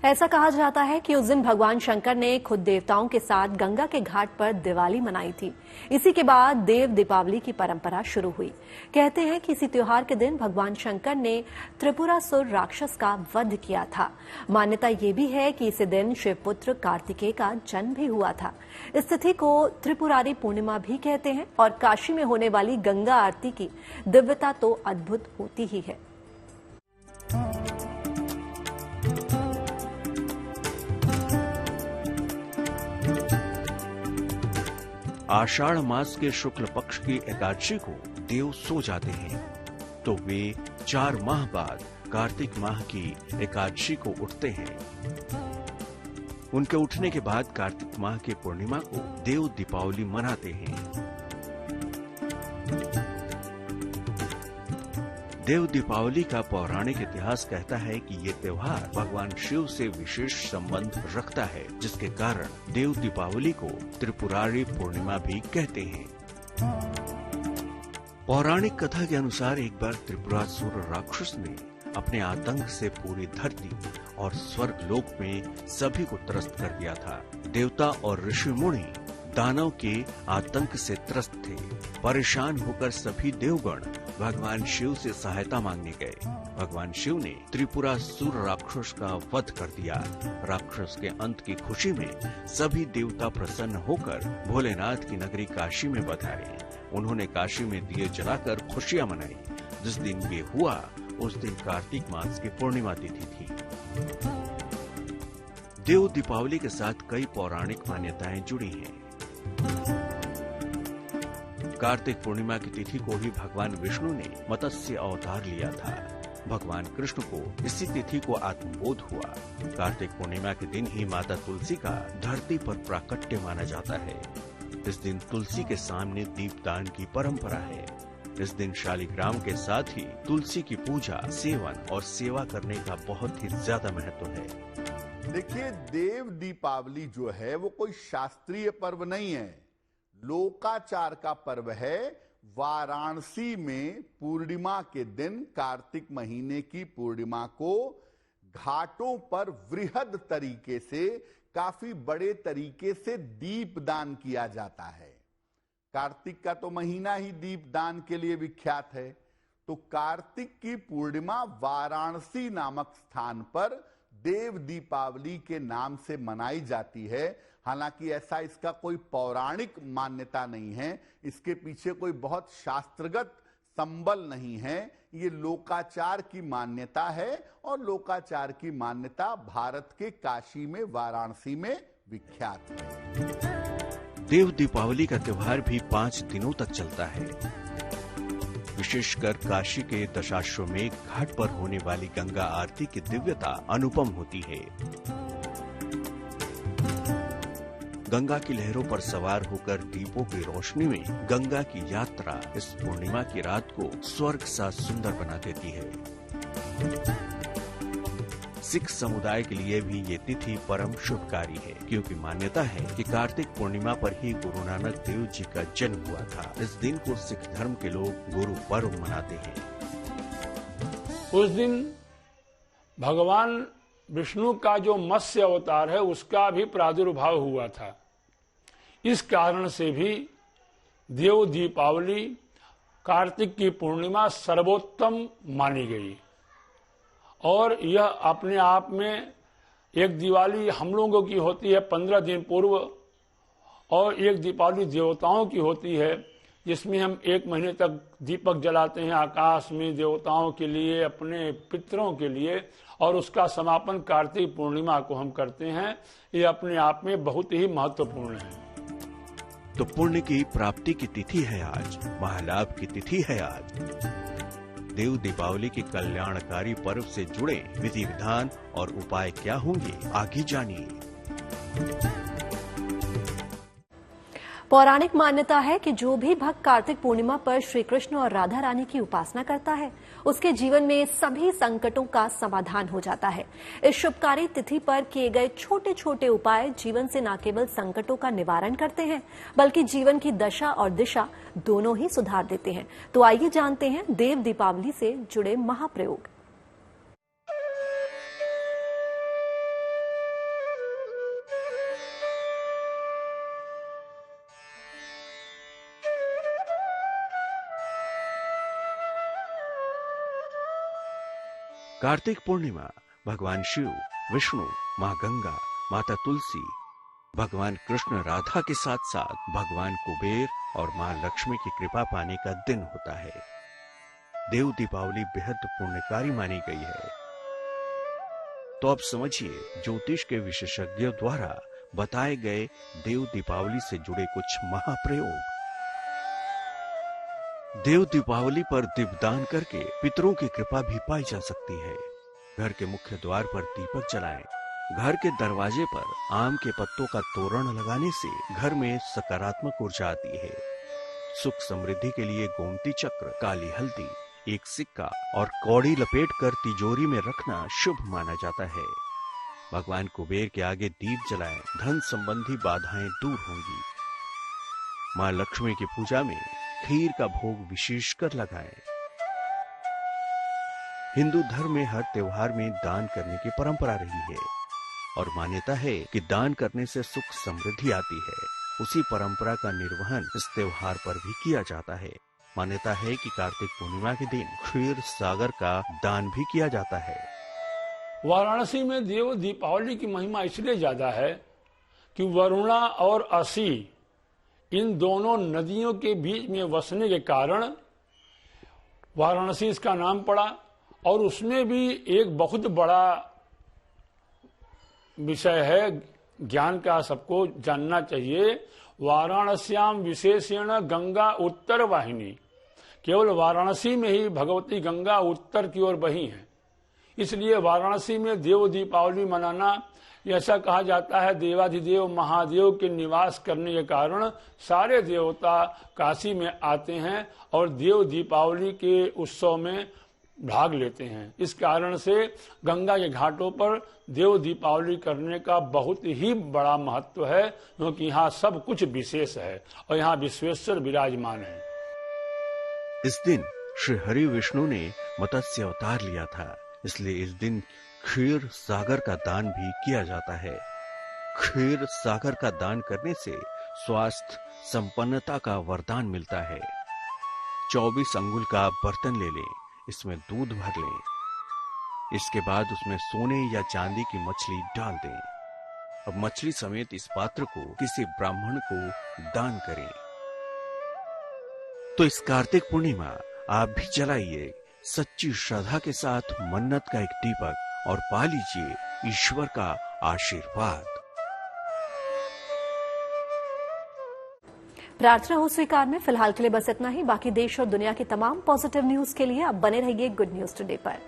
ऐसा कहा जाता है कि उस दिन भगवान शंकर ने खुद देवताओं के साथ गंगा के घाट पर दिवाली मनाई थी। इसी के बाद देव दीपावली की परंपरा शुरू हुई। कहते हैं कि इसी त्योहार के दिन भगवान शंकर ने त्रिपुरासुर राक्षस का वध किया था। मान्यता ये भी है कि इसी दिन शिवपुत्र कार्तिकेय का जन्म भी हुआ था। इस तिथि को त्रिपुरारी पूर्णिमा भी कहते हैं और काशी में होने वाली गंगा आरती की दिव्यता तो अद्भुत होती ही है। आषाढ़ मास के शुक्ल पक्ष की एकादशी को देव सो जाते हैं तो वे 4 माह बाद कार्तिक माह की एकादशी को उठते हैं। उनके उठने के बाद कार्तिक माह की पूर्णिमा को देव दीपावली मनाते हैं। देव दीपावली का पौराणिक इतिहास कहता है कि ये त्योहार भगवान शिव से विशेष संबंध रखता है, जिसके कारण देव दीपावली को त्रिपुरारी पूर्णिमा भी कहते हैं। पौराणिक कथा के अनुसार एक बार त्रिपुरासुर राक्षस ने अपने आतंक से पूरी धरती और स्वर्ग लोक में सभी को त्रस्त कर दिया था। देवता और ऋषि मुनि दानव के आतंक से त्रस्त थे। परेशान होकर सभी देवगण भगवान शिव से सहायता मांगने गए। भगवान शिव ने त्रिपुरासुर राक्षस का वध कर दिया। राक्षस के अंत की खुशी में सभी देवता प्रसन्न होकर भोलेनाथ की नगरी काशी में पधारे। उन्होंने काशी में दिए जलाकर खुशियां मनाई। जिस दिन ये हुआ उस दिन कार्तिक मास की पूर्णिमा तिथि थी। देव दीपावली के साथ कई पौराणिक मान्यताएं जुड़ी हैं। कार्तिक पूर्णिमा की तिथि को ही भगवान विष्णु ने मत्स्य अवतार लिया था। भगवान कृष्ण को इसी तिथि को आत्मबोध हुआ। कार्तिक पूर्णिमा के दिन ही माता तुलसी का धरती पर प्राकट्य माना जाता है। इस दिन तुलसी के सामने दीपदान की परंपरा है। इस दिन शालिग्राम के साथ ही तुलसी की पूजा, सेवन और सेवा करने का बहुत ही ज्यादा महत्व है। देखिए, देव दीपावली जो है वो कोई शास्त्रीय पर्व नहीं है, लोकाचार का पर्व है। वाराणसी में पूर्णिमा के दिन, कार्तिक महीने की पूर्णिमा को घाटों पर वृहद तरीके से, काफी बड़े तरीके से दीपदान किया जाता है। कार्तिक का तो महीना ही दीपदान के लिए विख्यात है। तो कार्तिक की पूर्णिमा वाराणसी नामक स्थान पर देव दीपावली के नाम से मनाई जाती है। हालांकि ऐसा इसका कोई पौराणिक मान्यता नहीं है, इसके पीछे कोई बहुत शास्त्रगत संबल नहीं है। ये लोकाचार की मान्यता है और लोकाचार की मान्यता भारत के काशी में, वाराणसी में विख्यात है। देव दीपावली का त्योहार भी 5 दिनों तक चलता है। विशेषकर काशी के दशाश्वमेध घाट पर होने वाली गंगा आरती की दिव्यता अनुपम होती है। गंगा की लहरों पर सवार होकर दीपों की रोशनी में गंगा की यात्रा इस पूर्णिमा की रात को स्वर्ग सा सुंदर बना देती है। सिख समुदाय के लिए भी ये तिथि परम शुभकारी है, क्योंकि मान्यता है कि कार्तिक पूर्णिमा पर ही गुरु नानक देव जी का जन्म हुआ था। इस दिन को सिख धर्म के लोग गुरु पर्व मनाते हैं। उस दिन भगवान विष्णु का जो मत्स्य अवतार है उसका भी प्रादुर्भाव हुआ था। इस कारण से भी देव दीपावली, कार्तिक की पूर्णिमा सर्वोत्तम मानी गई। और यह अपने आप में, एक दिवाली हम लोगों की होती है 15 दिन पूर्व, और एक दीपावली देवताओं की होती है जिसमें हम 1 महीने तक दीपक जलाते हैं आकाश में देवताओं के लिए, अपने पितरों के लिए, और उसका समापन कार्तिक पूर्णिमा को हम करते हैं। ये अपने आप में बहुत ही महत्वपूर्ण है। तो पुण्य की प्राप्ति की तिथि है आज, महालाभ की तिथि है आज। देव दीपावली के कल्याणकारी पर्व से जुड़े विधि विधान और उपाय क्या होंगे, आगे जानिए। पौराणिक मान्यता है कि जो भी भक्त कार्तिक पूर्णिमा पर श्री कृष्ण और राधा रानी की उपासना करता है, उसके जीवन में सभी संकटों का समाधान हो जाता है। इस शुभकारी तिथि पर किए गए छोटे छोटे उपाय जीवन से न केवल संकटों का निवारण करते हैं, बल्कि जीवन की दशा और दिशा दोनों ही सुधार देते हैं। तो आइए जानते हैं देव दीपावली से जुड़े महाप्रयोग। कार्तिक पूर्णिमा भगवान शिव, विष्णु, माँ गंगा, माता तुलसी, भगवान कृष्ण राधा के साथ साथ भगवान कुबेर और माँ लक्ष्मी की कृपा पाने का दिन होता है। देव दीपावली बेहद पुण्यकारी मानी गई है। तो अब समझिए ज्योतिष के विशेषज्ञों द्वारा बताए गए देव दीपावली से जुड़े कुछ महाप्रयोग। देव दीपावली पर दीपदान करके पितरों की कृपा भी पाई जा सकती है। घर के मुख्य द्वार पर दीपक जलाएं। घर के दरवाजे पर आम के पत्तों का तोरण लगाने से घर में सकारात्मक ऊर्जा आती है। सुख समृद्धि के लिए गोमती चक्र, काली हल्दी, एक सिक्का और कौड़ी लपेटकर तिजोरी में रखना शुभ माना जाता है। भगवान कुबेर के आगे दीप जलाएं, धन संबंधी बाधाएं दूर होंगी। मां लक्ष्मी की पूजा में खीर का भोग विशेषकर लगाएं। हिंदू धर्म में हर त्योहार में दान करने की परंपरा रही है और मान्यता है कि दान करने से सुख समृद्धि आती है। उसी परंपरा का निर्वहन इस त्योहार पर भी किया जाता है। मान्यता है कि कार्तिक पूर्णिमा के दिन क्षीर सागर का दान भी किया जाता है। वाराणसी में देव दीपावली की महिमा इसलिए ज्यादा है कि वरुणा और असी इन दोनों नदियों के बीच में वसने के कारण वाराणसी इसका नाम पड़ा। और उसमें भी एक बहुत बड़ा विषय है, ज्ञान का सबको जानना चाहिए। वाराणस्याम विशेषण गंगा उत्तर वाहिनी, केवल वाराणसी में ही भगवती गंगा उत्तर की ओर बही है। इसलिए वाराणसी में देव दीपावली मनाना, ऐसा कहा जाता है देवाधिदेव महादेव के निवास करने के कारण सारे देवता काशी में आते हैं और देव दीपावली के उत्सव में भाग लेते हैं। इस कारण से गंगा के घाटों पर देव दीपावली करने का बहुत ही बड़ा महत्व है, क्योंकि यहाँ सब कुछ विशेष है और यहाँ विश्वेश्वर विराजमान है। इस दिन श्री हरि विष्णु ने मत्स्य अवतार लिया था, इसलिए इस दिन क्षीर सागर का दान भी किया जाता है। क्षीर सागर का दान करने से स्वास्थ्य संपन्नता का वरदान मिलता है। 24 अंगुल का बर्तन ले लें, इसमें दूध भर लें। इसके बाद उसमें सोने या चांदी की मछली डाल दें। अब मछली समेत इस पात्र को किसी ब्राह्मण को दान करें। तो इस कार्तिक पूर्णिमा आप भी जलाइए सच्ची श्रद्धा के साथ मन्नत का एक दीपक और पा लीजिए ईश्वर का आशीर्वाद। प्रार्थना हो स्वीकार में फिलहाल के लिए बस इतना ही। बाकी देश और दुनिया की तमाम पॉजिटिव न्यूज के लिए आप बने रहिए गुड न्यूज टुडे पर।